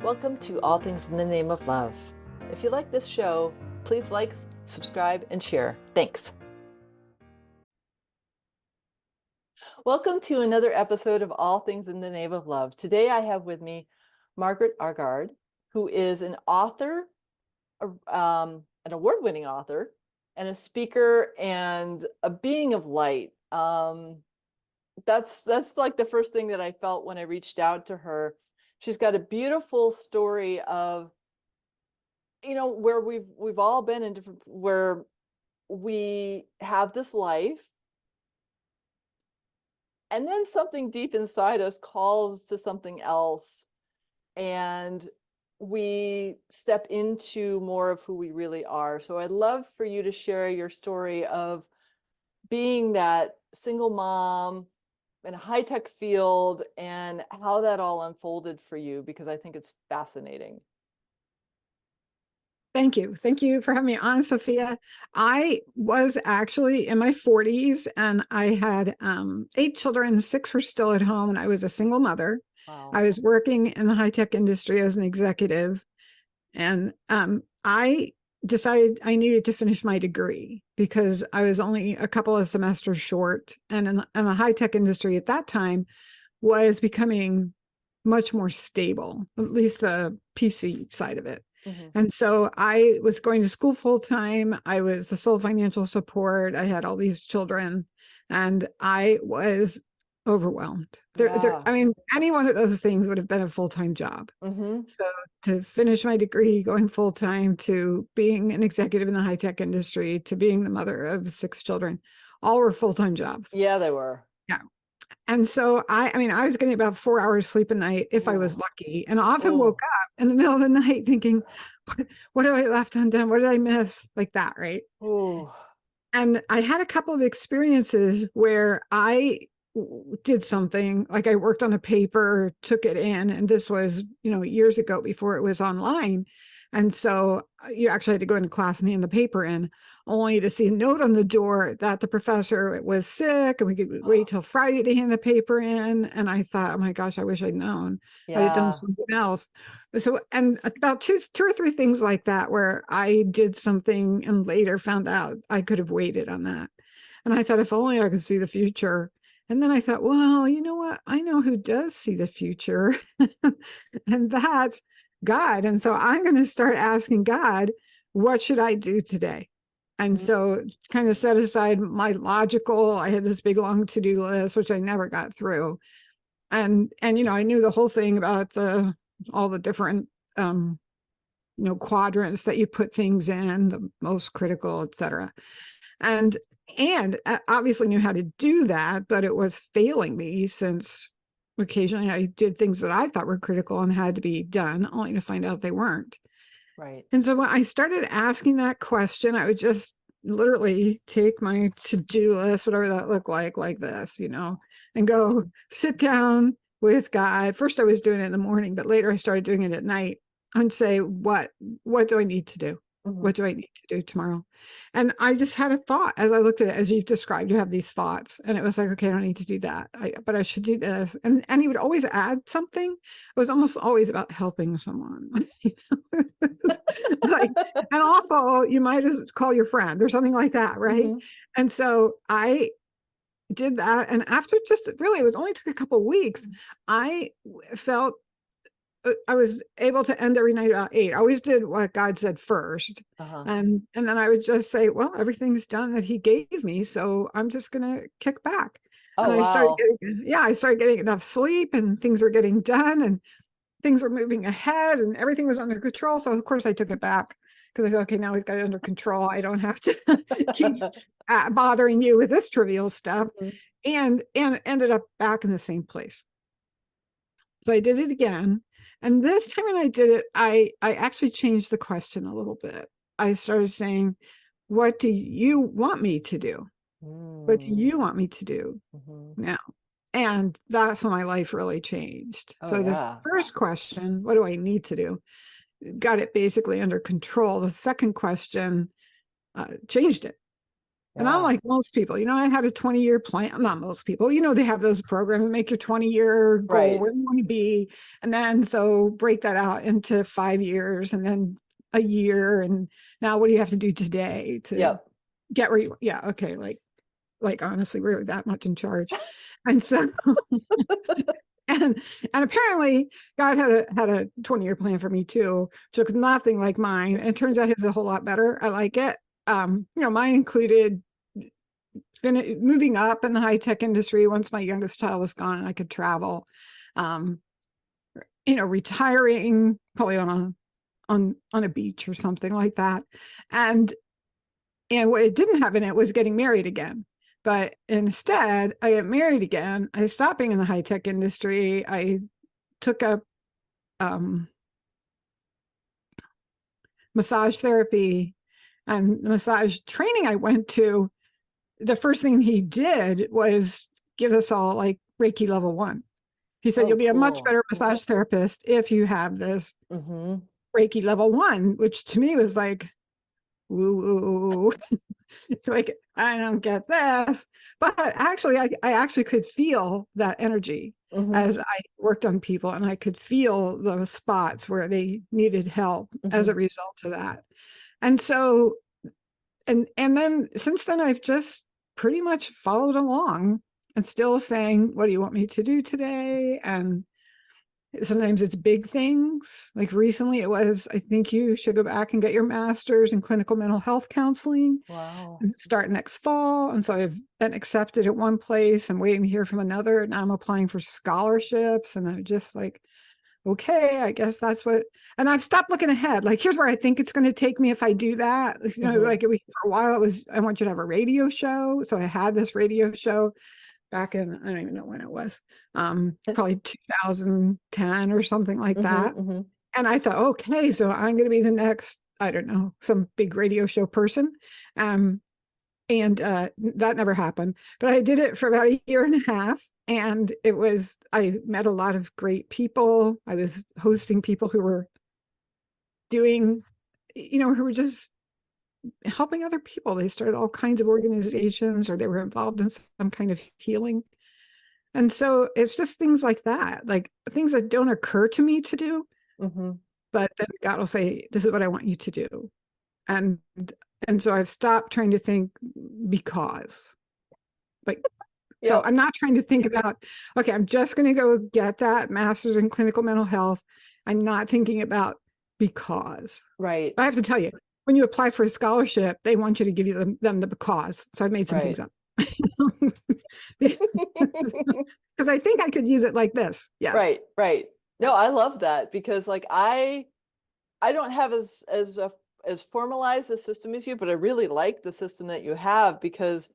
Welcome to All Things in the Name of Love. If you like this show, please like, subscribe, and share. Thanks. Welcome to another episode of All Things in the Name of Love. Today I have with me Margaret Agard, who is an author, an award-winning author, and a speaker and a being of light. That's like the first thing that I felt when I reached out to her. She's got a beautiful story of, where we've all been in different, where we have this life, and then something deep inside us calls to something else, and we step into more of who we really are. So I'd love for you to share your story of being that single mom in a high-tech field and how that all unfolded for you, because I think it's fascinating. Thank you. Thank you for having me on, Sophia. I was actually in my 40s and I had 8 children, 6 were still at home, and I was a single mother. Wow. I was working in the high-tech industry as an executive, and I decided I needed to finish my degree because I was only a couple of semesters short. And in the high-tech industry at that time was becoming much more stable, at least the PC side of it. Mm-hmm. And so I was going to school full time. I was the sole financial support. I had all these children, and I was overwhelmed. Yeah. I mean, any one of those things would have been a full-time job. Mm-hmm. So to finish my degree, going full time, to being an executive in the high tech industry, to being the mother of 6 children, all were full-time jobs. Yeah, they were. Yeah. And so I mean, I was getting about 4 hours sleep a night if I was lucky, and often woke up in the middle of the night thinking, what have I left undone? What did I miss? Like that, right? Oh. And I had a couple of experiences where I did something, like I worked on a paper, took it in, and this was, years ago before it was online. And so you actually had to go into class and hand the paper in, only to see a note on the door that the professor was sick and we could wait till Friday to hand the paper in. And I thought, oh my gosh, I wish I'd known. I'd have done something else. So, and about two or three things like that, where I did something and later found out I could have waited on that. And I thought, if only I could see the future. And then I thought, well, you know what? I know who does see the future, and that's God. And so I'm going to start asking God, what should I do today? And so kind of set aside my logical, I had this big long to-do list, which I never got through. And I knew the whole thing about all the different, quadrants that you put things in, the most critical, et cetera. And obviously knew how to do that, but it was failing me, since occasionally I did things that I thought were critical and had to be done, only to find out they weren't. Right. And so when I started asking that question, I would just literally take my to-do list, whatever that looked like this, and go sit down with God. First I was doing it in the morning, but later I started doing it at night, and say, what do I need to do? What do I need to do tomorrow? And I just had a thought as I looked at it, as you described, you have these thoughts, and it was like, okay, I don't need to do that, but I should do this. And he would always add something. It was almost always about helping someone. Like, and also you might as call your friend or something like that, right? And so I did that, and after just really, it only took a couple of weeks, I felt I was able to end every night about 8. I always did what God said first. And then I would just say, well, everything's done that he gave me, so I'm just going to kick back. And I started getting enough sleep, and things were getting done, and things were moving ahead, and everything was under control. So of course I took it back, because I thought, okay, now we've got it under control. I don't have to keep bothering you with this trivial stuff. And ended up back in the same place. So I did it again. And this time when I did it, I actually changed the question a little bit. I started saying, what do you want me to do? What do you want me to do now? And that's when my life really changed. So the first question, what do I need to do? Got it basically under control. The second question changed it. And I'm Yeah. like most people, I had a 20-year plan. Not most people, they have those programs, make your 20-year goal Right. where you want to be. And then so break that out into 5 years and then a year. And now what do you have to do today to Yep. get where you, yeah, okay. Like honestly, we're that much in charge. And so, and apparently God had a 20-year plan for me too, which looks nothing like mine. And it turns out his is a whole lot better. I like it. Mine included moving up in the high-tech industry once my youngest child was gone and I could travel, um, retiring probably on a beach or something like that. And what it didn't have in it was getting married again. But instead, I got married again. I stopped being in the high-tech industry. I took up massage therapy, and the massage training I went to, the first thing he did was give us all like Reiki level 1. He said, Oh, you'll be a much cool. better massage therapist if you have this Mm-hmm. Reiki level 1, which to me was like, woo, like, I don't get this. But actually, I actually could feel that energy Mm-hmm. as I worked on people, and I could feel the spots where they needed help as Mm-hmm. a result of that. And so, and then since then, I've just pretty much followed along and still saying, what do you want me to do today? And sometimes it's big things. Like recently it was, I think you should go back and get your master's in clinical mental health counseling Wow. and start next fall. And so I've been accepted at one place. I'm waiting to hear from another. Now I'm applying for scholarships. And I'm just like, okay, I guess that's what, and I've stopped looking ahead. Like, here's where I think it's going to take me if I do that. Mm-hmm. Like for a while it was, I want you to have a radio show. So I had this radio show back in, I don't even know when it was, probably 2010 or something like that. Mm-hmm. Mm-hmm. And I thought, okay, so I'm going to be the next, I don't know, some big radio show person. And that never happened, but I did it for about a year and a half. And I met a lot of great people. I was hosting people who were doing, who were just helping other people. They started all kinds of organizations, or they were involved in some kind of healing. And so it's just things like that, like things that don't occur to me to do, Mm-hmm. but then God will say, this is what I want you to do. And so I've stopped trying to think because, like, so Yep. I'm not trying to think about, okay, I'm just going to go get that master's in clinical mental health. I'm not thinking about because. Right. But I have to tell you, when you apply for a scholarship, they want you to give you them the because. So I've made some Right. things up. Because I think I could use it like this. Yes. Right. Right. No, I love that because like I don't have as formalized a system as you, but I really like the system that you have because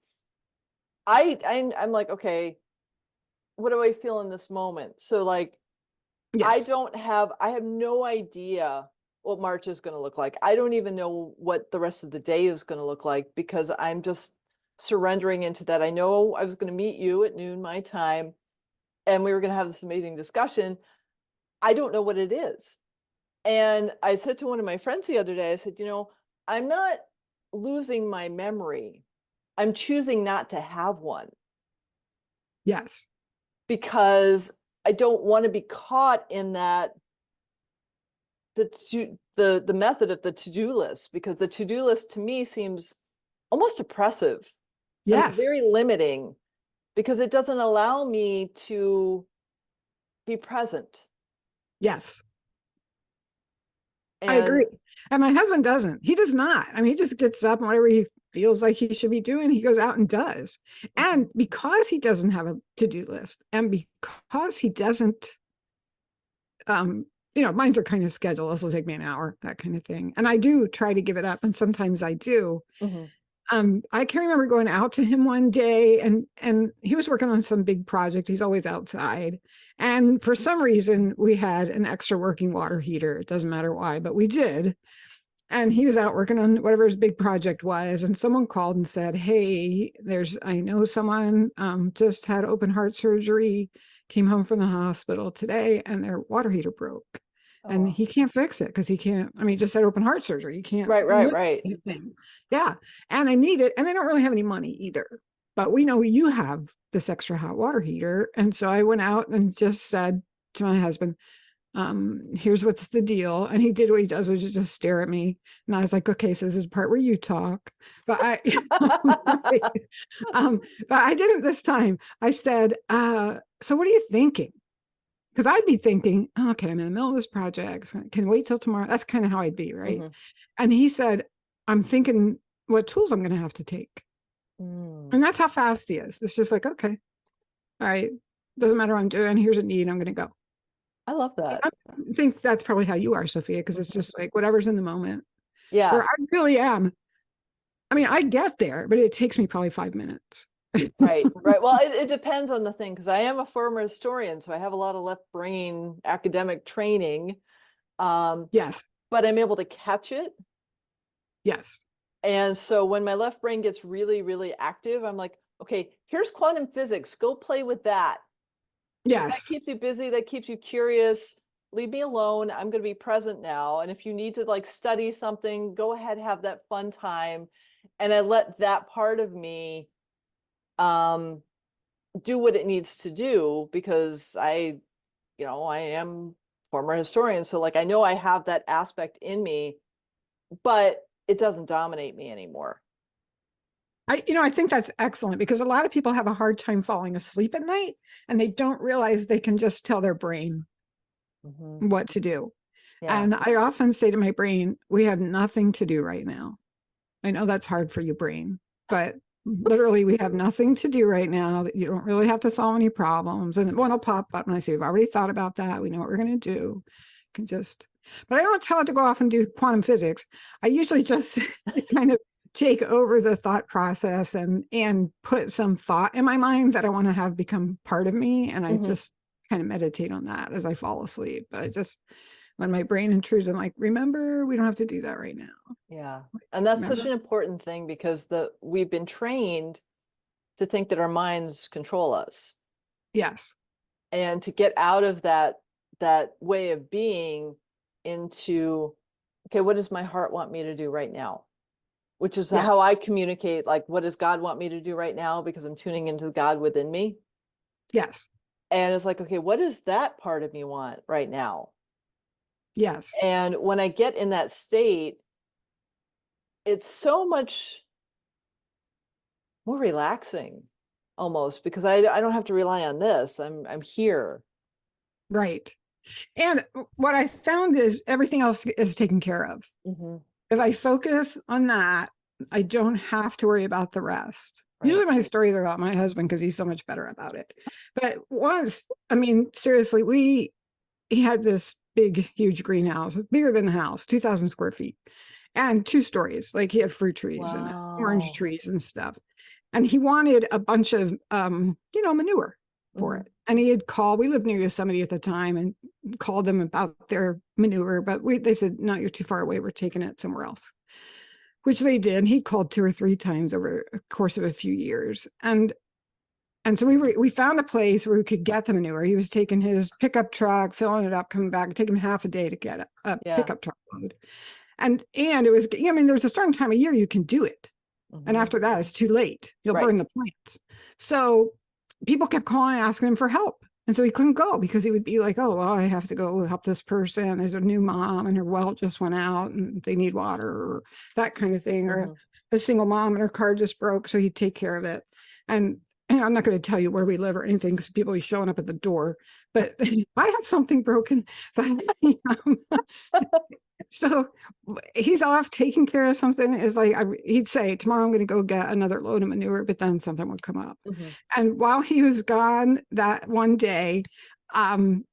I'm like, okay, what do I feel in this moment? So like Yes. I have no idea what March is going to look like. I don't even know what the rest of the day is going to look like because I'm just surrendering into that. I know I was going to meet you at noon my time and we were going to have this amazing discussion. I don't know what it is. And I said to one of my friends the other day, I said, I'm not losing my memory. I'm choosing not to have one Yes. because I don't want to be caught in that the method of the to-do list, because the to-do list to me seems almost oppressive. I mean, Yes. very limiting because it doesn't allow me to be present. Yes. I And agree. And my husband doesn't. He does not. I mean, he just gets up and whatever he feels like he should be doing, he goes out and does. And because he doesn't have a to-do list, and because he doesn't, mine's are kind of scheduled. This will take me an hour, that kind of thing. And I do try to give it up, and sometimes I do. mm-hmm. I can remember going out to him one day, and he was working on some big project. He's always outside. And for some reason, we had an extra working water heater. It doesn't matter why, but we did. And he was out working on whatever his big project was. And someone called and said, hey, I know someone just had open heart surgery, came home from the hospital today, and their water heater broke. and Oh, he can't fix it because he can't, I mean, he just had open heart surgery. He can't right, lift right. anything. Yeah. And they need it. And they don't really have any money either. But we know you have this extra hot water heater. And so I went out and just said to my husband, here's what's the deal. And he did what he does, which is just stare at me. And I was like, okay, so this is the part where you talk. But I but I didn't this time. I said, so what are you thinking? Because I'd be thinking, oh, okay, I'm in the middle of this project. So can wait till tomorrow. That's kind of how I'd be, right? And he said, I'm thinking what tools I'm going to have to take. And that's how fast he is. It's just like, okay, all right, doesn't matter what I'm doing. Here's a need. I'm going to go. I love that. I think that's probably how you are, Sophia, because it's just like whatever's in the moment. Yeah. Where I really am. I mean, I get there, but it takes me probably 5 minutes. Right. Well, it depends on the thing, because I am a former historian, so I have a lot of left brain academic training. Yes. But I'm able to catch it. Yes. And so when my left brain gets really, really active, I'm like, okay, here's quantum physics. Go play with that. That Yes. keeps you busy. That keeps you curious. Leave me alone. I'm going to be present now. And if you need to like study something, go ahead, have that fun time. And I let that part of me do what it needs to do, because I am former historian. So like, I know I have that aspect in me, but it doesn't dominate me anymore. I think that's excellent, because a lot of people have a hard time falling asleep at night and they don't realize they can just tell their brain what to do. Yeah. And I often say to my brain, we have nothing to do right now. I know that's hard for you, brain, but literally we have nothing to do right now. That you don't really have to solve any problems. And one will pop up and I say, we've already thought about that. We know what we're going to do. You can just, but I don't tell it to go off and do quantum physics. I usually just kind of take over the thought process and put some thought in my mind that I want to have become part of me. And I just kind of meditate on that as I fall asleep. But I just, when my brain intrudes, I'm like, remember, we don't have to do that right now. Yeah. And that's such an important thing, because we've been trained to think that our minds control us. Yes. And to get out of that way of being into, okay, what does my heart want me to do right now? Which is how I communicate, like, what does God want me to do right now? Because I'm tuning into God within me. Yes. And it's like, okay, what does that part of me want right now? Yes. And when I get in that state, it's so much more relaxing almost, because I don't have to rely on this. I'm here. Right. And what I found is everything else is taken care of. If I focus on that, I don't have to worry about the rest. Right. Usually my stories are about my husband because he's so much better about it. But once, I mean, seriously, he had this big, huge greenhouse, bigger than the house, 2,000 square feet, and 2 stories. Like he had fruit trees and orange trees and stuff. And he wanted a bunch of, manure for it. And he had called, we lived near Yosemite at the time, and called them about their manure, but they said, no, you're too far away. We're taking it somewhere else, which they did. He called 2 or 3 times over the course of a few years. And so we found a place where we could get the manure. He was taking his pickup truck, filling it up, coming back. It took him half a day to get a pickup truck load. And it was, there's a certain time of year you can do it. And after that, it's too late. You'll burn the plants. So people kept calling, asking him for help. And so he couldn't go, because he would be like, oh, well, I have to go help this person. There's a new mom and her well just went out and they need water, or that kind of thing. Or a single mom and her car just broke, so he'd take care of it. And I'm not going to tell you where we live or anything, because people are showing up at the door. But I have something broken. But, so he's off taking care of something. Is like, he'd say, tomorrow I'm going to go get another load of manure, but then something would come up. And while he was gone that one day, the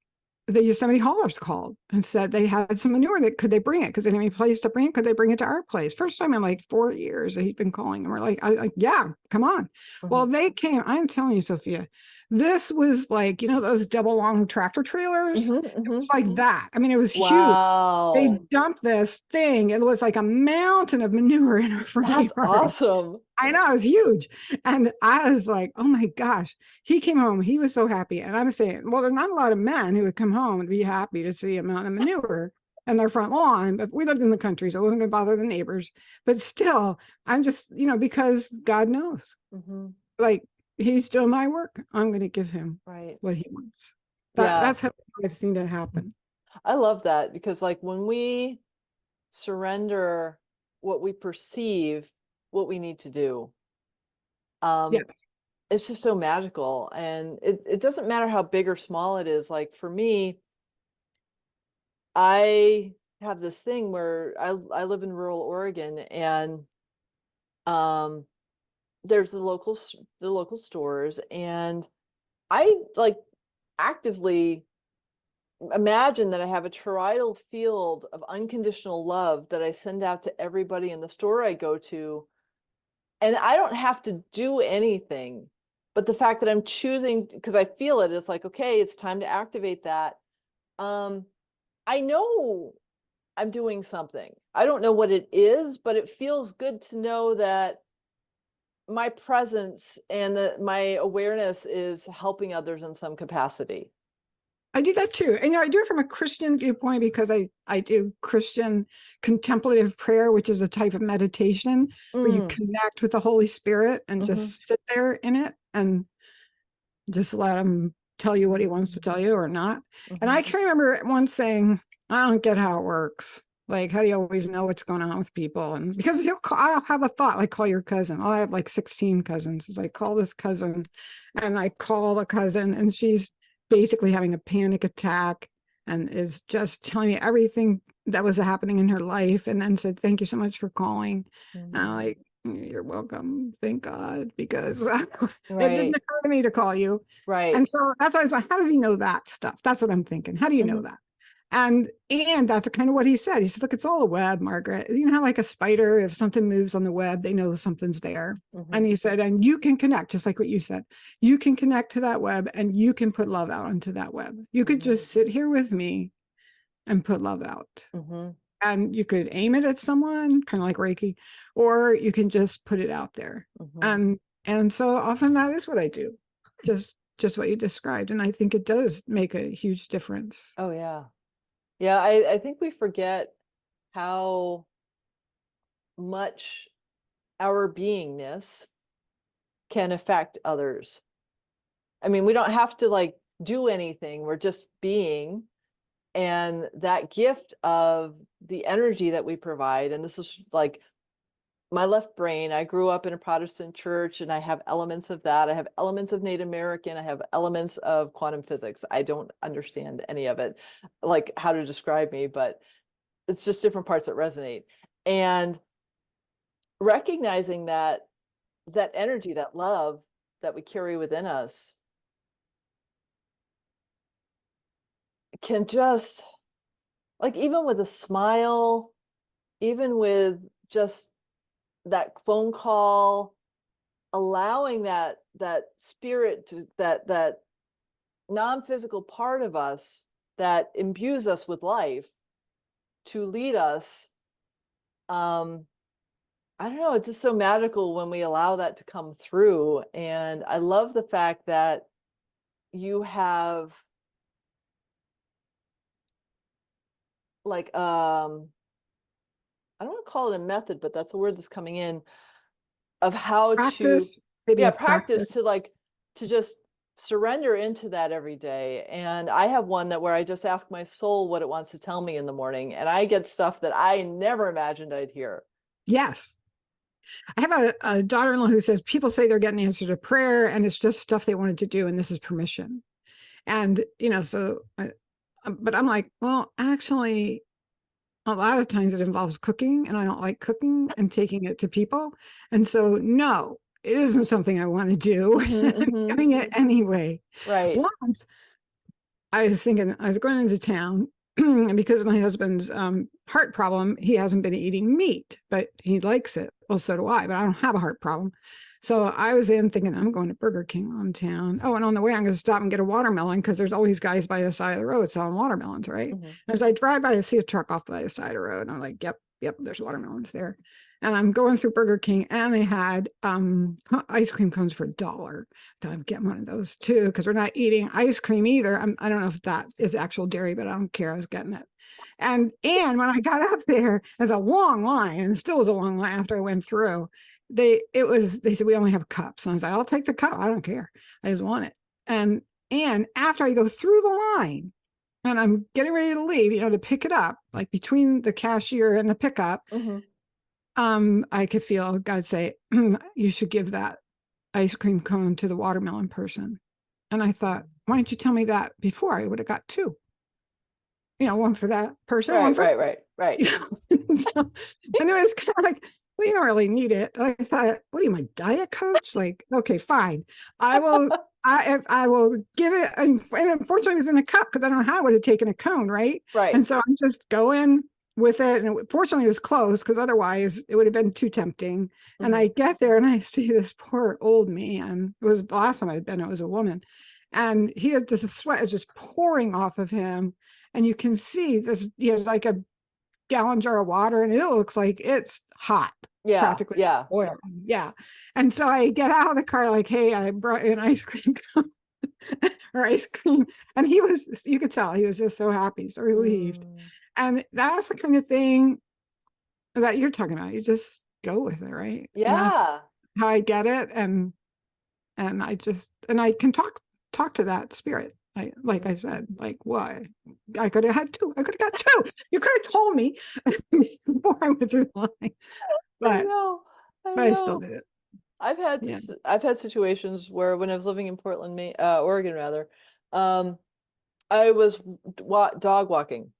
Yosemite haulers called and said they had some manure, that could they bring it, because they didn't have any place to bring it. Could they bring it to our place? First time in like 4 years that he'd been calling, and we're like, yeah, come on. Well, they came. I'm telling you, Sophia, This was like, those double long tractor trailers. It was like that. I mean, it was huge. They Wow. dumped this thing. It was like a mountain of manure in our front That's yard. awesome. I know, it was huge. And I was like, oh my gosh. He came home. He was so happy. And I was saying, well, there's not a lot of men who would come home and be happy to see a mountain of manure in their front lawn. But we lived in the country, so I wasn't going to bother the neighbors. But still, I'm just, because God knows. Like, he's doing my work. I'm going to give him Right. what he wants. Yeah. That's how I've seen it happen. I love that, because like when we surrender what we perceive, what we need to do, Yes. it's just so magical. And it doesn't matter how big or small it is. Like for me, I have this thing where I live in rural Oregon, and there's the local stores, and I like actively imagine that I have a toroidal field of unconditional love that I send out to everybody in the store I go to. And I don't have to do anything, but the fact that I'm choosing, because I feel it, it's like, okay, it's time to activate that. I know I'm doing something. I don't know what it is, but it feels good to know that my presence and my awareness is helping others in some capacity. I do that too. And I do it from a Christian viewpoint, because I do Christian contemplative prayer, which is a type of meditation where you connect with the Holy Spirit and just sit there in it and just let him tell you what he wants to tell you or not. And I can remember once saying, I don't get how it works. Like, how do you always know what's going on with people? And because I'll have a thought, like, call your cousin. I have like 16 cousins. It's like, call this cousin. And I call the cousin, and she's basically having a panic attack and is just telling me everything that was happening in her life, and then said, thank you so much for calling. And I'm like, you're welcome. Thank God, because it didn't occur to me to call you. Right. And so that's why I was like, how does he know that stuff? That's what I'm thinking. How do you know that? And that's kind of what he said. He said, look, it's all a web, Margaret. You know how like a spider, if something moves on the web, they know something's there. And he said, and you can connect, just like what you said. You can connect to that web, and you can put love out onto that web. You could just sit here with me and put love out. And you could aim it at someone, kind of like Reiki, or you can just put it out there. And so often that is what I do. Just what you described. And I think it does make a huge difference. Oh yeah. Yeah, I think we forget how much our beingness can affect others. I mean, we don't have to like do anything. We're just being. And that gift of the energy that we provide, and this is like my left brain. I grew up in a Protestant church, and I have elements of that. I have elements of Native American. I have elements of quantum physics. I don't understand any of it, like how to describe me, but it's just different parts that resonate. And recognizing that energy, that love that we carry within us can just, like, even with a smile, even with just that phone call, allowing that spirit to that non-physical part of us that imbues us with life to lead us. I don't know, it's just so magical when we allow that to come through. And I love the fact that you have like I don't want to call it a method, but that's the word that's coming in, of how Practice, to, maybe yeah, a practice practice. to like, to just surrender into that every day. And I have one that where I just ask my soul what it wants to tell me in the morning, and I get stuff that I never imagined I'd hear. Yes. I have a daughter-in-law who says people say they're getting answer to prayer, and it's just stuff they wanted to do, and this is permission. And, but I'm like, well, actually, a lot of times it involves cooking, and I don't like cooking and taking it to people. And so, no, it isn't something I want to do. I'm doing it anyway. Right. Once I was thinking, I was going into town, because of my husband's heart problem, he hasn't been eating meat, but he likes it. Well, so do I, but I don't have a heart problem. So I was in thinking, I'm going to Burger King on town. Oh, and on the way, I'm going to stop and get a watermelon because there's always guys by the side of the road selling watermelons, right? Mhm. As I drive by, I see a truck off by the side of the road. And I'm like, yep, there's watermelons there. And I'm going through Burger King, and they had ice cream cones for $1. So I'm getting one of those too, because we're not eating ice cream either. I don't know if that is actual dairy, but I don't care. I was getting it. And when I got up there, there's a long line, and it still was a long line after I went through. They said, we only have cups. And I was like, I'll take the cup. I don't care. I just want it. And after I go through the line and I'm getting ready to leave, to pick it up, like between the cashier and the pickup, I could feel God say, you should give that ice cream cone to the watermelon person. And I thought, why didn't you tell me that before? I would have got two. One for that person, one for right. So, and it was kind of like, well, you don't really need it. And I thought, what are you, my diet coach? Like, okay, fine. I will give it. And unfortunately, it was in a cup because I don't know how I would have taken a cone, right? Right. And so I'm just going with it. And fortunately, it was closed because otherwise it would have been too tempting. And I get there and I see this poor old man. It was the last time I'd been, it was a woman. And he had the sweat is just pouring off of him. And you can see this, he has like a gallon jar of water, and it looks like it's hot. Yeah. Practically Yeah. oil. Yeah. And so I get out of the car like, hey, I brought you an ice cream or ice cream. And you could tell he was just so happy, so relieved. And that's the kind of thing that you're talking about. You just go with it, right? Yeah. And that's how I get it. And I can talk to that spirit. Like I said, like, why? I could have had two. I could have got two. You could have told me before I went through the line. But I know. I still did it. I've had situations where when I was living in Portland, Oregon rather, I was dog walking,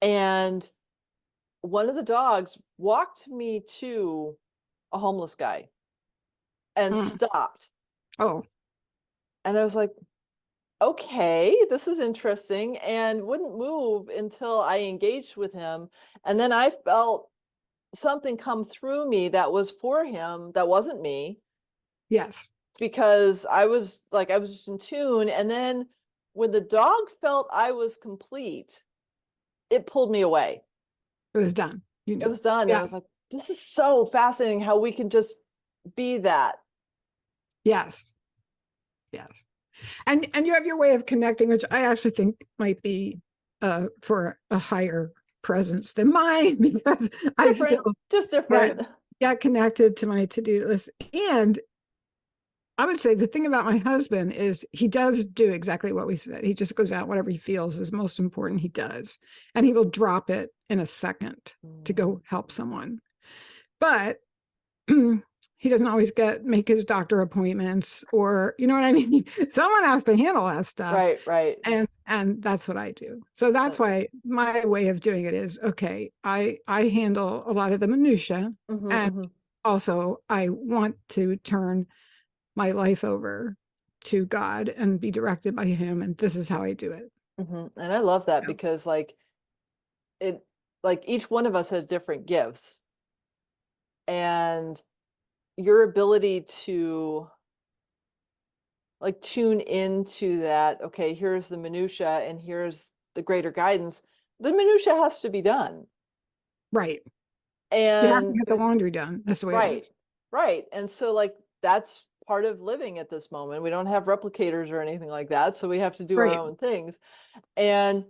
and one of the dogs walked me to a homeless guy and stopped. Oh. And I was like, okay, this is interesting, and wouldn't move until I engaged with him. And then I felt something come through me that was for him, that wasn't me. Yes. Because I was just in tune. And then when the dog felt I was complete, it pulled me away. It was done. It was done. Yes. And I was like, this is so fascinating how we can just be that. Yes. Yes. And you have your way of connecting, which I actually think might be for a higher presence than mine, because I still just different. Got connected to my to-do list. And I would say the thing about my husband is he does do exactly what we said. He just goes out, whatever he feels is most important, he does. And he will drop it in a second to go help someone. But he doesn't always make his doctor appointments, or, you know what I mean? Someone has to handle that stuff. Right. And that's what I do. So that's why my way of doing it is, okay, I handle a lot of the minutia. And also I want to turn my life over to God and be directed by him. And this is how I do it. And I love that because each one of us has different gifts, and your ability to tune into that, okay, here's the minutia and here's the greater guidance. The minutia has to be done. Right. And you have to get the laundry done. That's the way it is. Right. And so that's part of living at this moment. We don't have replicators or anything like that. So we have to do our own things. And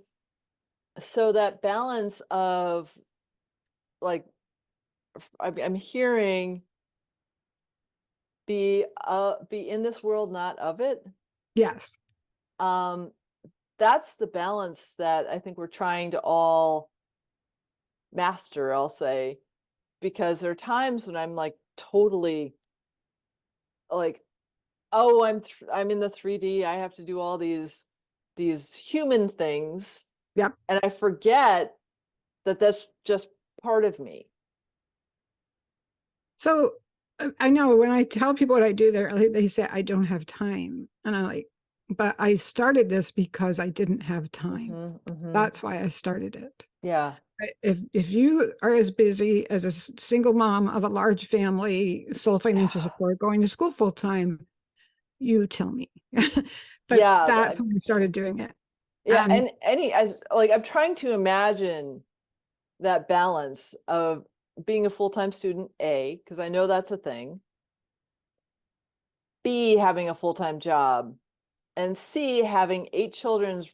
so that balance of I'm hearing be in this world, not of it. Yes. That's the balance that I think we're trying to all master, I'll say, because there are times when I'm totally oh, I'm in the 3D. I have to do all these human things. Yep. And I forget that that's just part of me. So I know when I tell people what I do, they say, I don't have time. And I'm like, but I started this because I didn't have time. Mm-hmm. That's why I started it. Yeah. If you are as busy as a single mom of a large family, sole financial support, going to school full time, you tell me. But Yeah. that's when I started doing it. Yeah. And as like, I'm trying to imagine that balance of being a full-time student, A, because I know that's a thing, B, having a full-time job, and C, having 8 children's.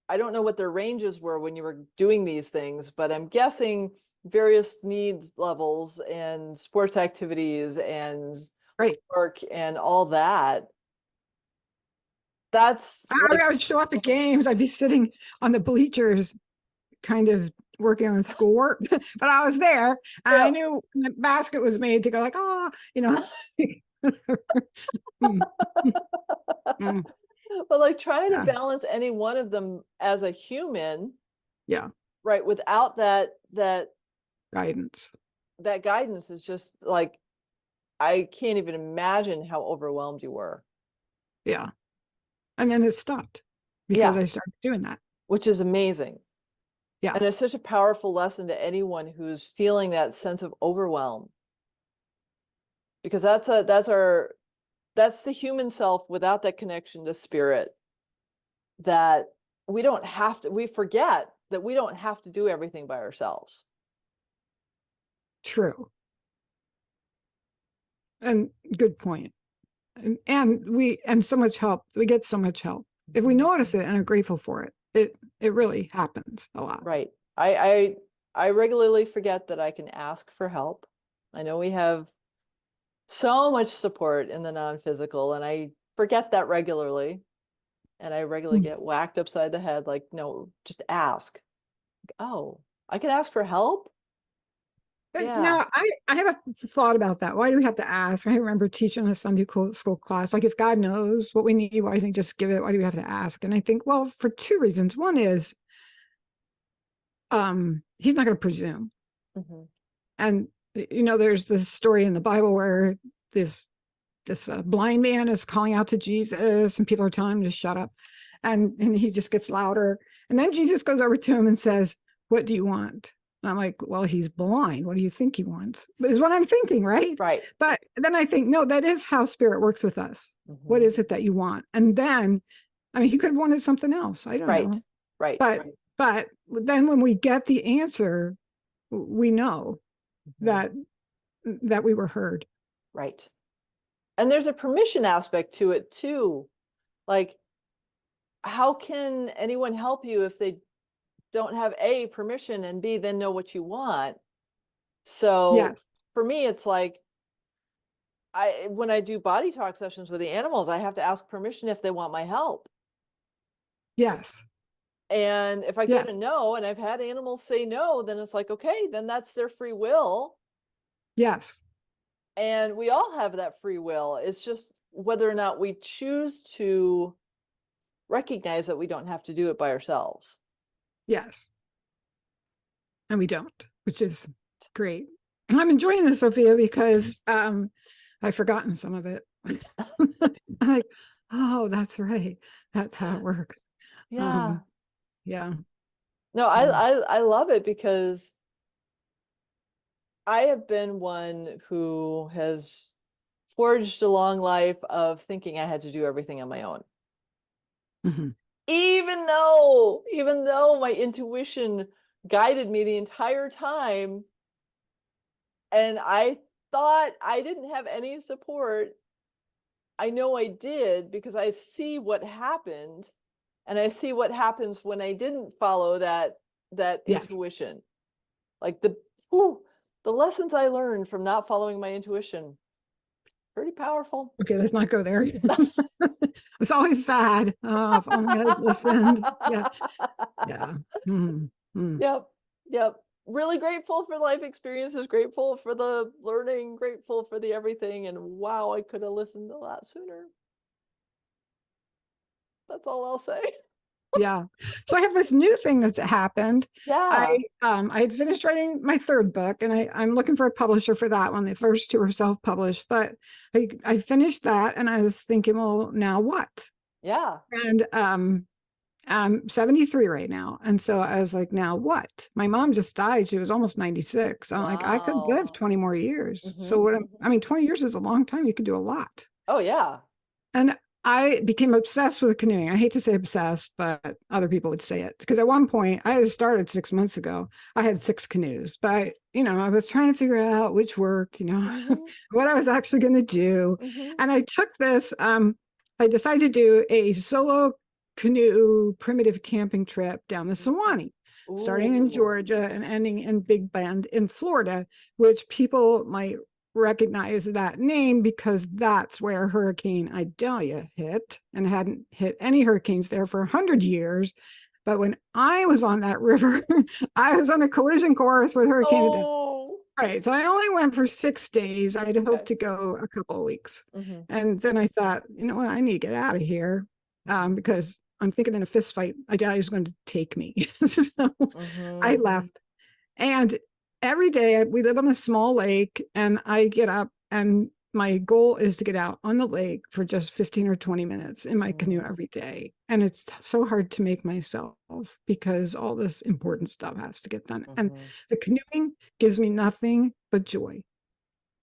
I don't know what their ranges were when you were doing these things, but I'm guessing various needs levels and sports activities and right. work and all that. That's like, I would show up at games. I'd be sitting on the bleachers, kind of working on schoolwork, but I was there. I yeah. knew the basket was made to go like, oh, you know. Mm, mm, But like trying to yeah, balance any one of them as a human, yeah, right, without guidance. that guidance is just like, I can't even imagine how overwhelmed you were. Yeah. And then it stopped because Yeah, I started doing that. which is amazing. Yeah, And it's such a powerful lesson to anyone who's feeling that sense of overwhelm, because that's the human self without that connection to spirit, that we forget that we don't have to do everything by ourselves. true. And good point. And so much help. We get so much help. If we notice it and are grateful for it, it really happens a lot. Right. I regularly forget that I can ask for help. I know we have so much support in the non-physical, and I forget that regularly. And I regularly Mm. get whacked upside the head, like, no, just ask. Oh, I can ask for help? Yeah. Now, I have a thought about that. Why do we have to ask? I remember teaching a Sunday school class, like if God knows what we need, why doesn't he just give it? Why do we have to ask? And I think, well, for two reasons. One is he's not going to presume. Mm-hmm. And there's this story in the Bible where this blind man is calling out to Jesus, and people are telling him to shut up, and he just gets louder. And then Jesus goes over to him and says, "What do you want?" And I'm like, "Well, he's blind. What do you think he wants?" Is what I'm thinking, right? Right. But then I think, no, that is how spirit works with us. Mm-hmm. What is it that you want? And then, I mean, he could have wanted something else. I don't know. Right. But then when we get the answer, we know Mm-hmm. that we were heard. Right. And there's a permission aspect to it too. Like, how can anyone help you if they don't have A, permission, and B, then know what you want? Yeah. So for me, it's like, when I do body talk sessions with the animals, I have to ask permission if they want my help. Yes. And if I Yeah. get a no, and I've had animals say no, then it's like, okay, then that's their free will. Yes. And we all have that free will. It's just whether or not we choose to recognize that we don't have to do it by ourselves. Yes. And we don't, which is great. And I'm enjoying this, Sophia, because I've forgotten some of it. I'm like, oh, that's right. That's how it works. Yeah. Yeah. No, Mm. I love it, because I have been one who has forged a long life of thinking I had to do everything on my own. Mm-hmm. Even though my intuition guided me the entire time, and I thought I didn't have any support, I know I did, because I see what happened, and I see what happens when I didn't follow that Yes. intuition. Like the lessons I learned from not following my intuition, pretty powerful. Okay, let's not go there. It's always sad. Oh, if only I'd listened. Yeah. Yeah. Mm-hmm. Yep. Yep. Really grateful for life experiences, grateful for the learning, grateful for the everything. And wow, I could have listened a lot sooner. That's all I'll say. Yeah. So I have this new thing that's happened. Yeah. I had finished writing my third book, and I'm looking for a publisher for that one. The first two are self-published, but I finished that, and I was thinking, well, now what? Yeah. And I'm 73 right now. And so I was like, now what? My mom just died. She was almost 96. I'm like, I could live Wow. 20 more years. So Hmm. I mean, 20 years is a long time. You could do a lot. Oh, yeah. And I became obsessed with canoeing. I hate to say obsessed, but other people would say it because at one point I had started 6 months ago. I had 6 canoes, but I was trying to figure out which worked, Hmm. what I was actually going to do. Hmm. And I took this, I decided to do a solo canoe primitive camping trip down the Sewanee, starting in Ooh. Georgia and ending in Big Bend in Florida, which people might recognize that name because that's where Hurricane Idalia hit and hadn't hit any hurricanes there for 100 years. But when I was on that river, I was on a collision course with Hurricane Idalia. Oh. Right. So I only went for 6 days. I'd hoped Okay. to go a couple of weeks. Hmm. And then I thought, you know what, I need to get out of here because I'm thinking in a fist fight, Idalia is going to take me. So I Hmm. left. And every day we live on a small lake, and I get up, and my goal is to get out on the lake for just 15 or 20 minutes in my canoe Hmm. every day. And it's so hard to make myself because all this important stuff has to get done. And Hmm. the canoeing gives me nothing but joy.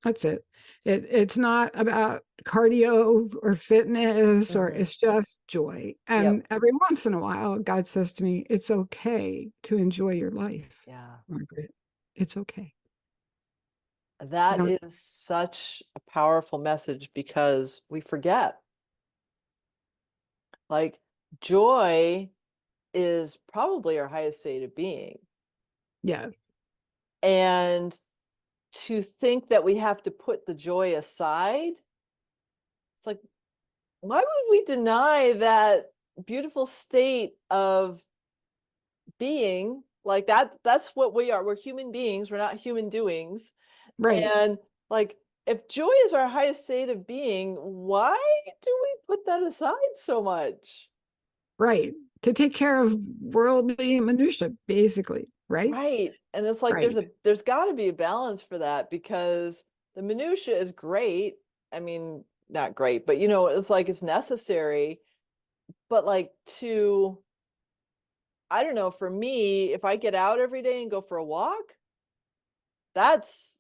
That's it. It's not about cardio or fitness, or Hmm. it's just joy. Yep. And every once in a while, God says to me, it's okay to enjoy your life, Yeah. Margaret. It's okay. I That don't, is such a powerful message because we forget. Like, joy is probably our highest state of being. yeah, And to think that we have to put the joy aside, it's like, why would we deny that beautiful state of being? Like that's what we are. We're human beings, we're not human doings. right, And like, if joy is our highest state of being, why do we put that aside so much? right. To take care of worldly minutia, basically, right? Right. And it's like Right, there's got to be a balance for that because the minutia is great. I mean, not great, but it's like it's necessary. But like I don't know, for me, if I get out every day and go for a walk, that's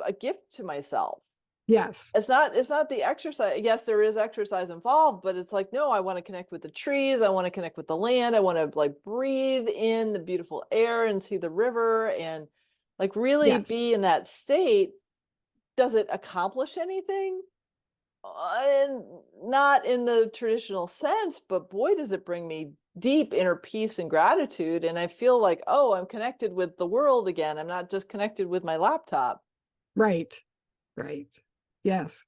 a gift to myself. yes, It's not the exercise. Yes, there is exercise involved, but it's like, no, I want to connect with the trees. I want to connect with the land. I want to like breathe in the beautiful air and see the river and like really yes, be in that state. Does it accomplish anything? And not in the traditional sense, but boy, does it bring me deep inner peace and gratitude. And I feel like, oh, I'm connected with the world again. I'm not just connected with my laptop. right, right. Yes.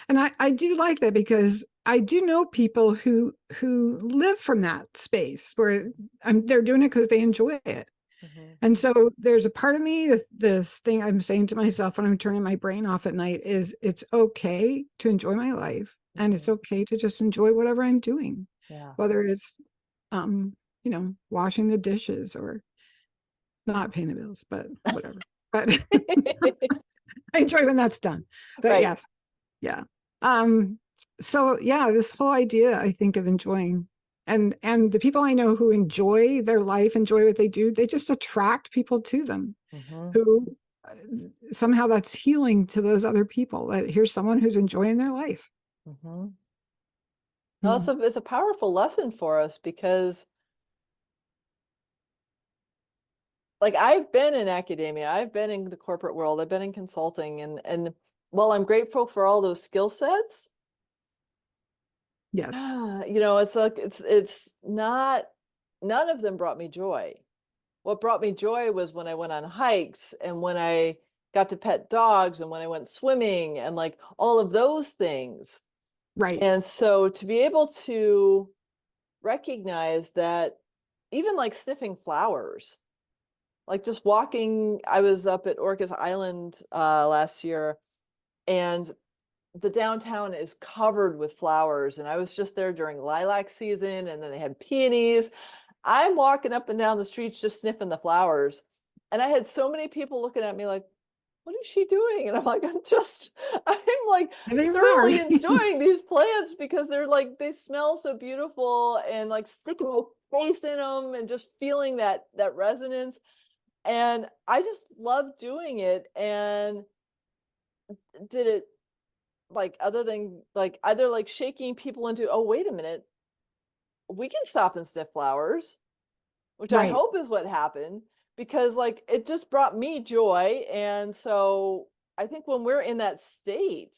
And I do like that because I do know people who live from that space where they're doing it because they enjoy it. Mhm. And so there's a part of me, this thing I'm saying to myself when I'm turning my brain off at night is it's okay to enjoy my life, and it's Mhm. okay to just enjoy whatever I'm doing, Yeah. whether it's washing the dishes or not paying the bills, but whatever. But I enjoy when that's done. But Right. yes, yeah. Um, so yeah, this whole idea, I think, of enjoying, and the people I know who enjoy their life, enjoy what they do, they just attract people to them Mhm. who somehow that's healing to those other people. That here's someone who's enjoying their life. Mhm. No, Hmm. it's a powerful lesson for us because like I've been in academia, I've been in the corporate world, I've been in consulting and while I'm grateful for all those skill sets, Yes. it's like it's not none of them brought me joy. What brought me joy was when I went on hikes and when I got to pet dogs and when I went swimming and like all of those things. Right. And so to be able to recognize that even like sniffing flowers, like just walking, I was up at Orcas Island last year and the downtown is covered with flowers. And I was just there during lilac season and then they had peonies. I'm walking up and down the streets just sniffing the flowers. And I had so many people looking at me like, what is she doing? And I'm like, I'm like Living flowers. thoroughly enjoying these plants because they're like, they smell so beautiful, and like sticking my face in them and just feeling that resonance. And I just love doing it. And did it, like, other than like either like shaking people into, oh, wait a minute, we can stop and sniff flowers, which I Right. hope is what happened, because like it just brought me joy. And so I think when we're in that state,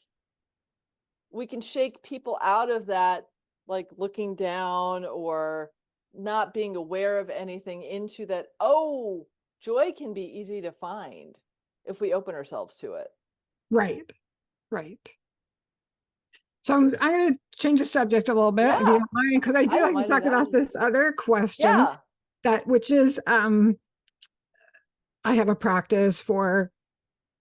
we can shake people out of that, like looking down or not being aware of anything, into that, oh, joy can be easy to find if we open ourselves to it. Right. Right. So I'm going to change the subject a little bit, if you Yeah, don't mind, because I I do don't like to mind at talk about all. this other question Yeah. which is, I have a practice for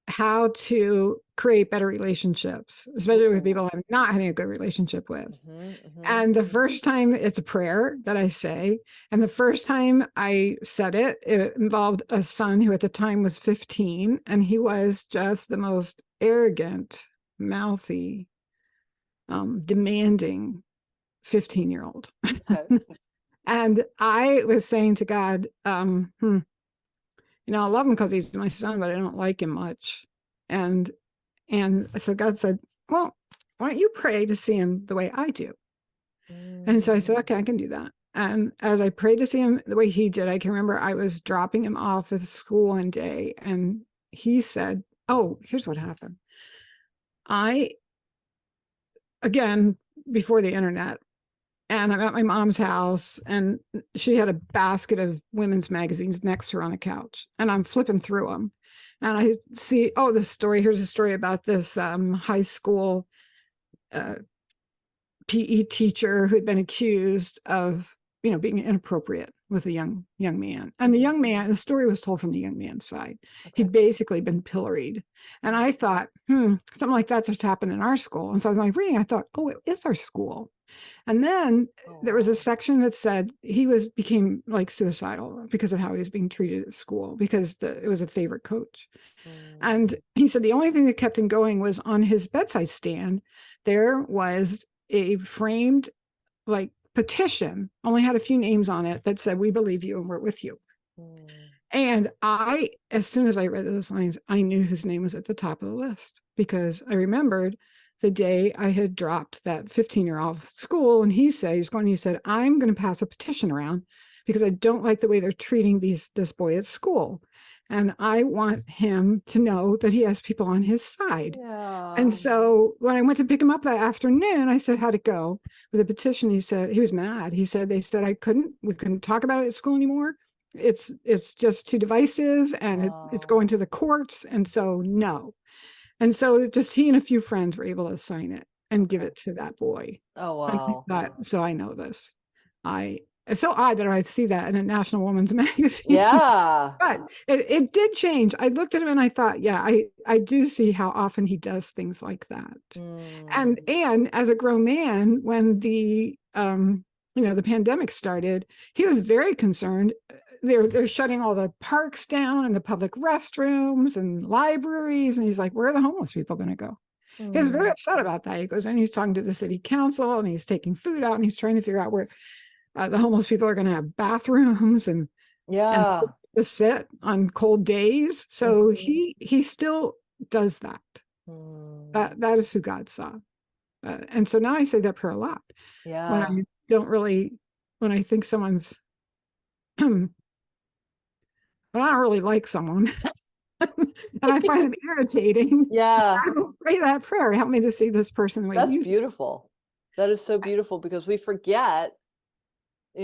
how to create better relationships, especially with Ooh. people I'm not having a good relationship with. Mm-hmm. And the first time, it's a prayer that I say. And the first time I said it, it involved a son who at the time was 15, and he was just the most arrogant, mouthy, demanding 15-year-old. Okay. And I was saying to God, I love him because he's my son, but I don't like him much. And so God said, well, why don't you pray to see him the way I do? And so I said, Mm. okay, I can do that. And as I prayed to see him the way he did, I can remember I was dropping him off at school one day, and he said, oh, here's what happened. I, again, before the internet, and I'm at my mom's house, and she had a basket of women's magazines next to her on the couch, and I'm flipping through them, and I see, oh, this story. Here's a story about this high school uh, PE teacher who'd been accused of, being inappropriate with a young man. And the Mhm. young man, the story was told from the young man's side. Okay. He'd basically been pilloried. And I thought, something like that just happened in our school. And so as I was reading, I thought, oh, it is our school. And then Oh, there was a wow. section that said became like suicidal because of how he was being treated at school, because it was a favorite coach. Mm. And he said the only thing that kept him going was on his bedside stand, there was a framed, like, petition, only had a few names on it, that said, we believe you and we're with you. Mm. And as soon as I read those lines, I knew his name was at the top of the list, because I remembered the day I had dropped that 15-year-old off school, and he said, I'm going to pass a petition around because I don't like the way they're treating this boy at school. And I want him to know that he has people on his side. And Yeah. so when I went to pick him up that afternoon, I said, how'd it go with the petition? He said, he was mad. He said, they said we couldn't talk about it at school anymore. It's just too divisive, and it's Oh. going to the courts. And so, no. And so just he and a few friends were able to sign it and give Okay. it to that boy. Oh, And I wow. thought, so I know this. It's so odd that I see that in a National Women's magazine. Yeah. But it did change. I looked at him and I thought, yeah, I do see how often he does things like that. Mm. And as a grown man, when the pandemic started, he was very concerned. They're shutting all the parks down and the public restrooms and libraries, and he's like, where are the homeless people going to go? He was very Mm. upset about that. He goes, and he's talking to the city council, and he's taking food out, and he's trying to figure out where the homeless people are going to have bathrooms and Yeah. to sit on cold days. So Mhm. he still does that. Mm. That is who God saw. And so now I say that prayer a lot when I Yeah. don't really, when I think someone's, when I don't really like someone and I find it irritating, Yeah. I will pray that prayer. Help me to see this person the way That's you do. beautiful. That is so beautiful, because we forget,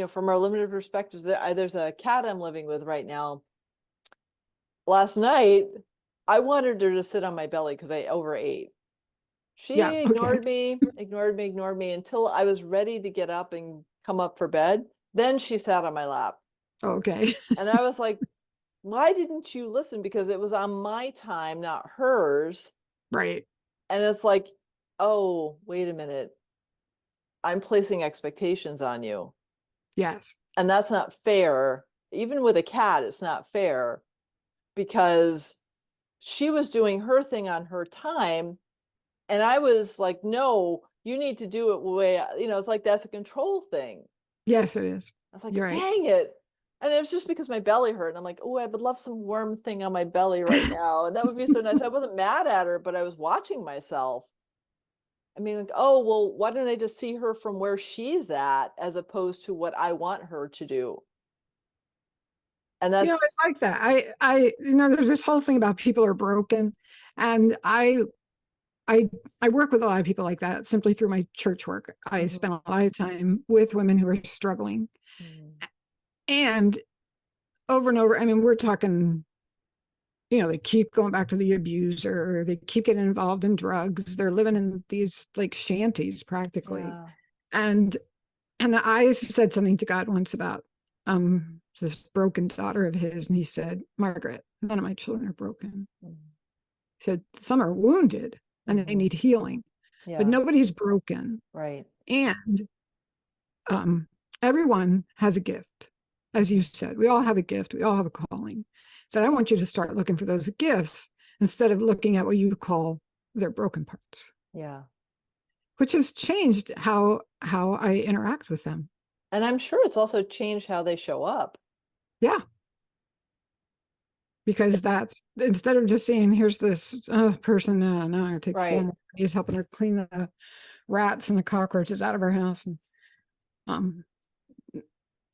from our limited perspectives. There's a cat I'm living with right now. Last night, I wanted her to sit on my belly because I overate. Yeah. She Okay. ignored me until I was ready to get up and come up for bed. Then she sat on my lap. Okay. And I was like, why didn't you listen? Because it was on my time, not hers. Right. And it's like, oh, wait a minute. I'm placing expectations on you. Yes. And that's not fair. Even with a cat, it's not fair, because she was doing her thing on her time. And I was like, no, you need to do it the way, it's like, that's a control thing. Yes, it is. I was like, You're right. dang it. And it was just because my belly hurt. And I'm like, oh, I would love some warm thing on my belly right now. And that would be so nice. I wasn't mad at her, but I was watching myself. I mean, like, oh, well, why don't I just see her from where she's at as opposed to what I want her to do? And that's I like that. There's this whole thing about people are broken. And I I work with a lot of people like that simply through my church work. I Mhm. spend a lot of time with women who are struggling. Mm. And over and over, I mean, we're talking, they keep going back to the abuser, they keep getting involved in drugs, they're living in these like shanties practically. Yeah. And I said something to God once about this broken daughter of his, and he said, Margaret, none of my children are broken. Mm. He said, some are wounded and they Mhm. need healing, but Yeah. nobody's broken. Right. And um, everyone has a gift. As you Mhm. said, we all have a gift, we all have a calling. So I want you to start looking for those gifts instead of looking at what you call their broken parts, Yeah. which has changed how I interact with them. And I'm sure it's also changed how they show up. Yeah, because that's instead of just saying, here's this person, now I'm going to take four Right. more days helping her clean the rats and the cockroaches out of her house, um,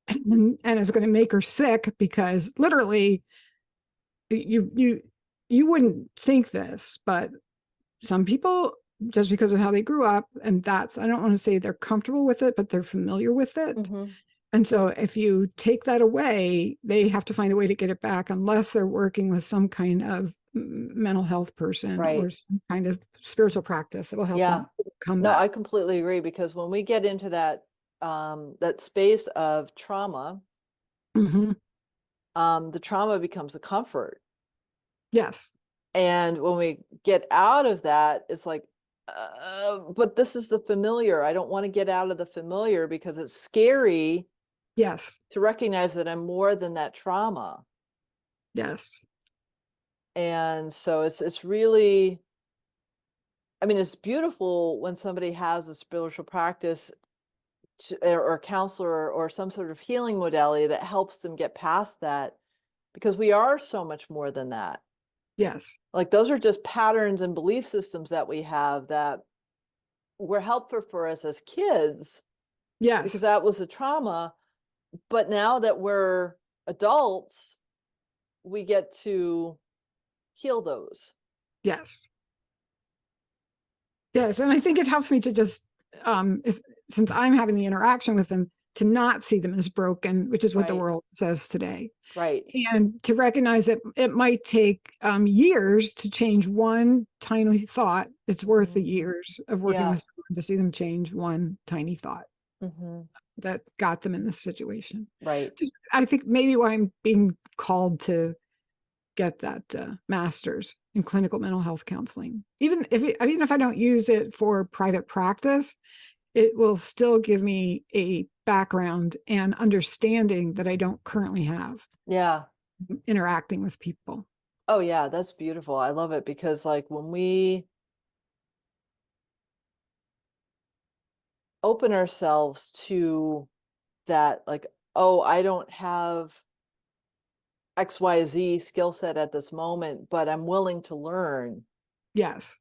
and it's going to make her sick because literally you wouldn't think this, but some people, just because of how they grew up, and that's, I don't want to say they're comfortable with it, but they're familiar with it. Hmm. And so if you take that away, they have to find a way to get it back unless they're working with some kind of mental health person Right. or some kind of spiritual practice that will help Yeah. them overcome No, that. I completely agree because when we get into that space of trauma, Mm-hmm. the trauma becomes a comfort. Yes. And when we get out of that, it's like, but this is the familiar. I don't want to get out of the familiar because it's scary Yes. to recognize that I'm more than that trauma. Yes. And so it's really, I mean, it's beautiful when somebody has a spiritual practice or a counselor or some sort of healing modality that helps them get past that because we are so much more than that. Yes. Like those are just patterns and belief systems that we have that were helpful for us as kids because Yes. that was the trauma. But now that we're adults, we get to heal those. Yes. Yes. And I think it helps me to just, if since I'm having the interaction with them, to not see them as broken, which is what the Right. world says today. Right. And to recognize that it might take years to change one tiny thought. It's worth the Mhm. years of working Yeah. with someone to see them change one tiny thought Hmm. that got them in this situation. Right. Just, I think maybe why I'm being called to get that master's in clinical mental health counseling. Even if I don't use it for private practice, it will still give me a background and understanding that I don't currently have Yeah. interacting with people. Oh, yeah. That's beautiful. I love it because, like, when we open ourselves to that, like, oh, I don't have XYZ skill set at this moment, but I'm willing to learn. Yes.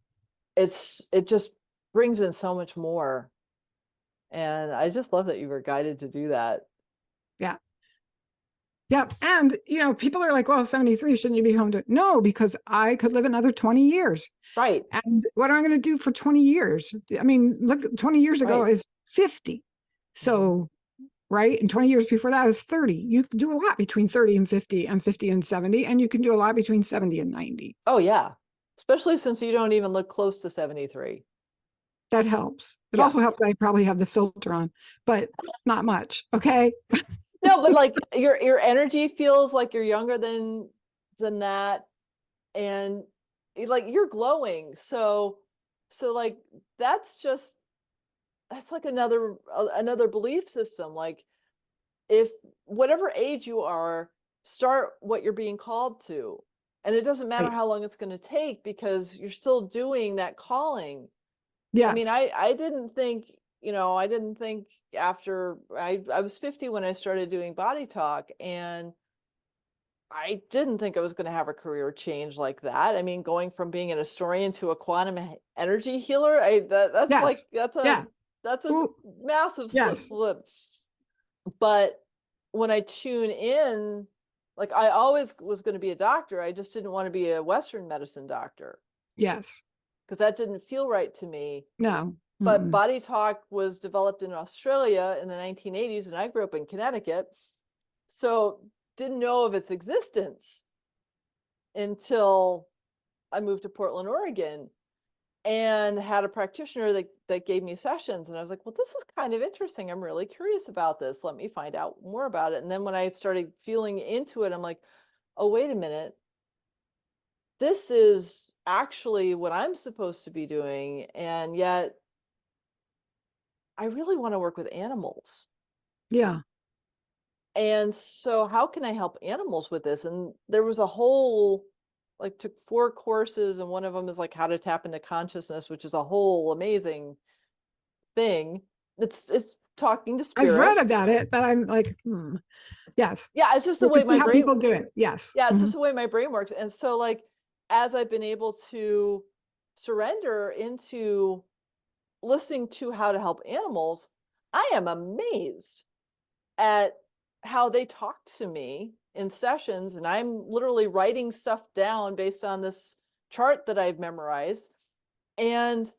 It just brings in so much more. And I just love that you were guided to do that. Yeah. Yep. And, people are like, well, 73, shouldn't you be home to? No, because I could live another 20 years. Right. And what am I going to do for 20 years? I mean, look, 20 years ago Right. is 50. Hmm. So, right. And 20 years before that is 30. You can do a lot between 30 and 50 and 50 and 70. And you can do a lot between 70 and 90. Oh, yeah. Especially since you don't even look close to 73. That helps. It Yeah. also helps I probably have the filter on, but not much. Okay. No, but like your energy feels like you're younger than that. And like you're glowing. So like that's just that's like another belief system. Like if whatever age you are, start what you're being called to And it doesn't matter Right. how long it's going to take because you're still doing that calling. I mean, Yes. I didn't think, I didn't think after I was 50 when I started doing body talk, and I didn't think I was going to have a career change like that. I mean, going from being an historian to a energy healer, that's like Yes. Yeah. that's a Ooh, massive yes. slip. But when I tune in, like I always was going to be a doctor, I just didn't want to be a Western medicine doctor Yes. because that didn't feel right to me. No. But Mm-mm. body talk was developed in Australia in the 1980s, and I grew up in Connecticut, so didn't know of its existence until I moved to Portland, Oregon, and had a practitioner that gave me sessions. And I was like, well, this is kind of interesting. I'm really curious about this. Let me find out more about it. And then when I started feeling into it, I'm like, oh, wait a minute. This is actually what I'm supposed to be doing. And yet I really want to work with animals. Yeah. And so how can I help animals with this? And there was a whole, like, took 4 courses, and one of them is like how to tap into consciousness, which is a whole amazing thing. It's talking to I've spirit. read about it, but I'm like, yes. Yeah, it's just the You way can see my how brain, people do it. Yes. yeah, it's Mhm. just the way my brain works. And so, like, as I've been able to surrender into listening to how to help animals, I am amazed at how they talk to me in sessions, and I'm literally writing stuff down based on this chart that I've memorized, and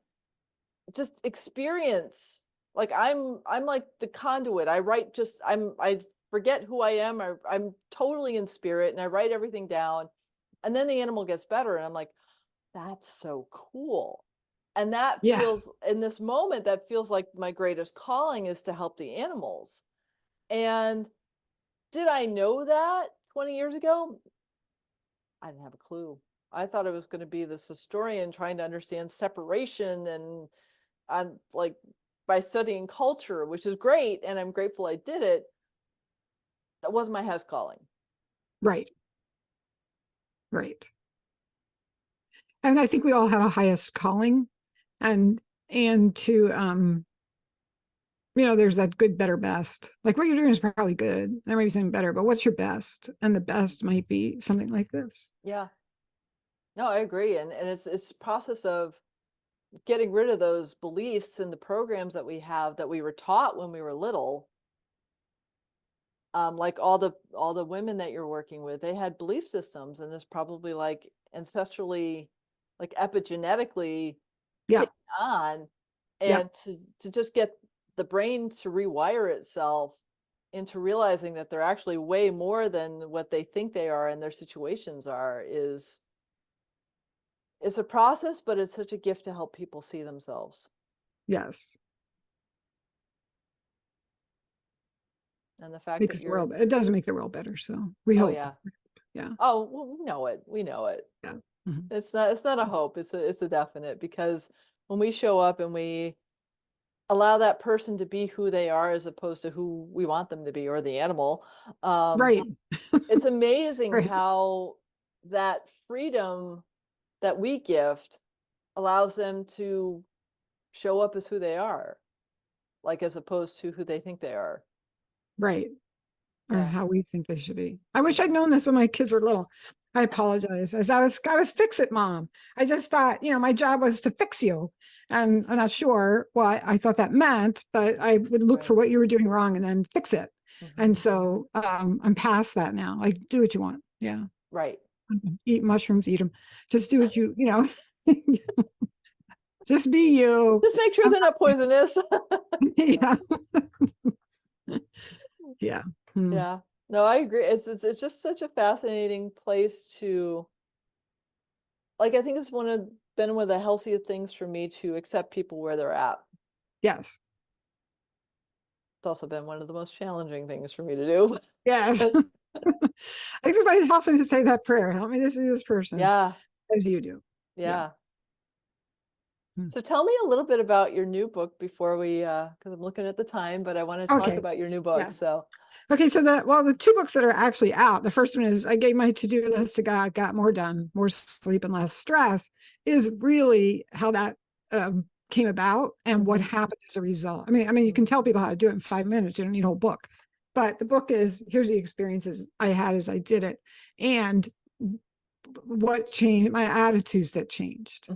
just experience, like I'm like the conduit. I write, just I forget who I am. I'm totally in spirit, and I write everything down, and then the animal gets better, and I'm like, that's so cool. And that Yeah. feels, in this moment, that feels like my greatest calling is to help the animals. And did I know that 20 years ago? I didn't have a clue. I thought I was going to be this historian trying to understand separation, and I'm like, by studying culture, which is great, and I'm grateful I did it. That wasn't my house calling. Right. Right. And I think we all have a highest calling, and to there's that good, better, best. Like what you're doing is probably good. There might be something better, but what's your best? And the best might be something like this. Yeah. No, I agree. And it's a process of getting rid of those beliefs and the programs that we have that we were taught when we were little. Like all the women that you're working with, they had belief systems, and this probably like ancestrally, like epigenetically Yeah. taken on, Yep. and to just get the brain to rewire itself into realizing that they're actually way more than what they think they are and their situations are, is it's a process, but it's such a gift to help people see themselves. Yes. And the fact that Makes the you're, world, it does make the world better. So we oh hope. yeah, Yeah. oh well, we know it. Yeah. Mhm. It's not a hope, it's a definite, because when we show up and we allow that person to be who they are as opposed to who we want them to be, or the animal, um Right. it's amazing Right. how that freedom that we gift allows them to show up as who they are, like as opposed to who they think they are. Right. Or Yeah. how we think they should be. I wish I'd known this when my kids were little. I apologize. As I was fix it mom. I just thought, my job was to fix you. And I'm not sure what I thought that meant, but I would look for Right. what you were doing wrong and then fix it. Hmm. And so I'm past that now. Like, do what you want. Yeah. Right. Eat mushrooms, eat them. Just do what just be you. Just make sure I'm they're not poisonous. yeah. Yeah. Hmm. Yeah. No, I agree. It's just such a fascinating place to, like, I think it's been one of the healthiest things for me to accept people where they're at. Yes. It's also been one of the most challenging things for me to do. Yes. I think somebody helps me to say that prayer. Help me to see this person Yeah. as you do. Yeah. Yeah. So tell me a little bit about your new book before we, because I'm looking at the time, but I want to talk Okay. about your new book. Yeah. So, Okay. So the two books that are actually out, the first one is I gave my to-do list to God, got more done, more sleep and less stress, is really how that came about and what happened as a result. I mean, you can tell people how to do it in 5 minutes. You don't need a whole book. But the book is, here's the experiences I had as I did it. And what changed, my attitudes that changed.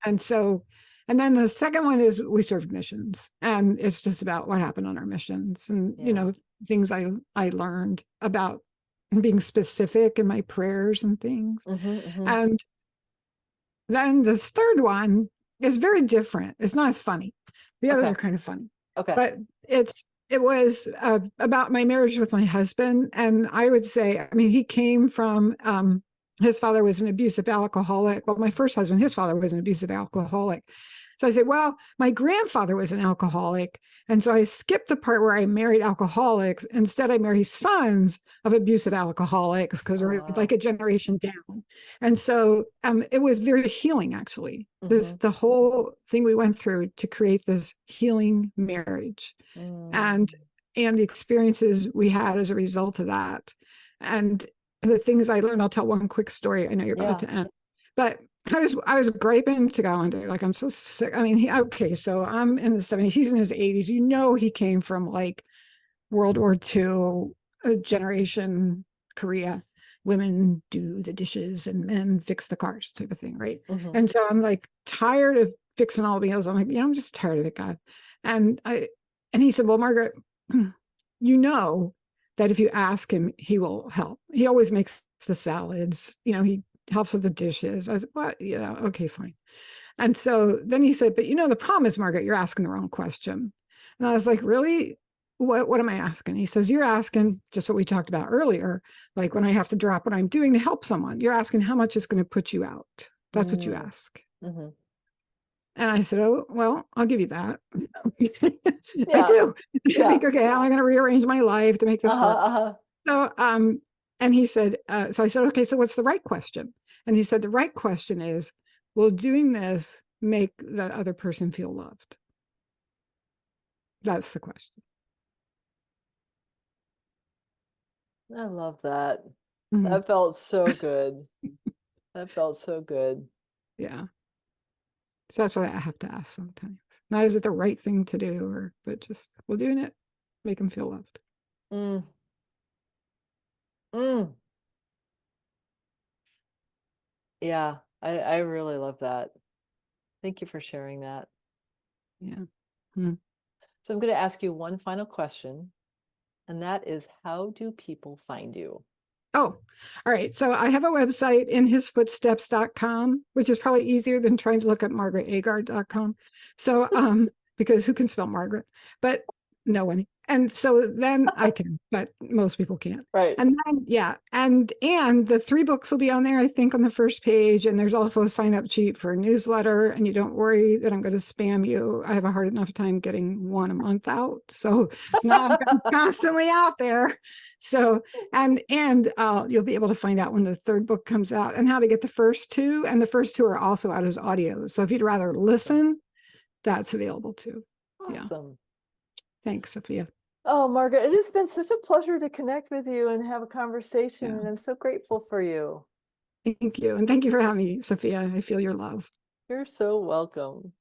And so, and then the second one is we served missions, and it's just about what happened on our missions, and things I learned about being specific in my prayers and things. And then this third one is very different. It's not as funny. The others are kind of funny, but it was about my marriage with my husband. And I would say, I mean, he came from his father was an abusive alcoholic. Well, my first husband, his father was an abusive alcoholic. So I said, well, my grandfather was an alcoholic. And so I skipped the part where I married alcoholics. Instead, I married sons of abusive alcoholics because we're like a generation down. And so it was very healing, actually. The whole thing we went through to create this healing marriage and the experiences we had as a result of that. And the things I learned, I'll tell one quick story. I know you're about to end, but I was griping to go into like, I'm so sick. I mean, so I'm in the 70s, he's in his 80s. He came from like World War II, a generation, Korea, women do the dishes and men fix the cars type of thing, right? And so I'm like tired of fixing all the meals. I'm like, I'm just tired of it, God. And he said, well, Margaret, that if you ask him, he will help. He always makes the salads, he helps with the dishes. I said, well, yeah, okay, fine. And so then he said, but the problem is, Margaret, you're asking the wrong question. And I was like, really? What am I asking? He says, you're asking just what we talked about earlier, like when I have to drop what I'm doing to help someone, you're asking how much is going to put you out. That's what you ask. And I said, oh, well, I'll give you that. I do. I think, okay, how am I going to rearrange my life to make this work? So, and he said, so I said, okay, so what's the right question? And he said, the right question is, will doing this make that other person feel loved? That's the question. I love that. That felt so good. That felt so good. Yeah. So that's what I have to ask sometimes. Not is it the right thing to do, but just, well, doing it, make them feel loved. Yeah, I really love that. Thank you for sharing that. Yeah. So I'm going to ask you one final question, and that is, how do people find you? Oh, all right. So I have a website, inhisfootsteps.com, which is probably easier than trying to look at margaretagard.com. So, because who can spell Margaret? But no one. And so then I can, but most people can't. Right. And then, yeah. And the 3 books will be on there, I think, on the first page. And there's also a sign up sheet for a newsletter. And you don't worry that I'm going to spam you. I have a hard enough time getting one a month out. So it's not like I'm constantly out there. So, and you'll be able to find out when the 3rd book comes out and how to get the first 2. And the first 2 are also out as audio. So if you'd rather listen, that's available too. Awesome. Yeah. Thanks, Sophia. Oh, Margaret, it has been such a pleasure to connect with you and have a conversation. And I'm so grateful for you. Thank you. And thank you for having me, Sophia. I feel your love. You're so welcome.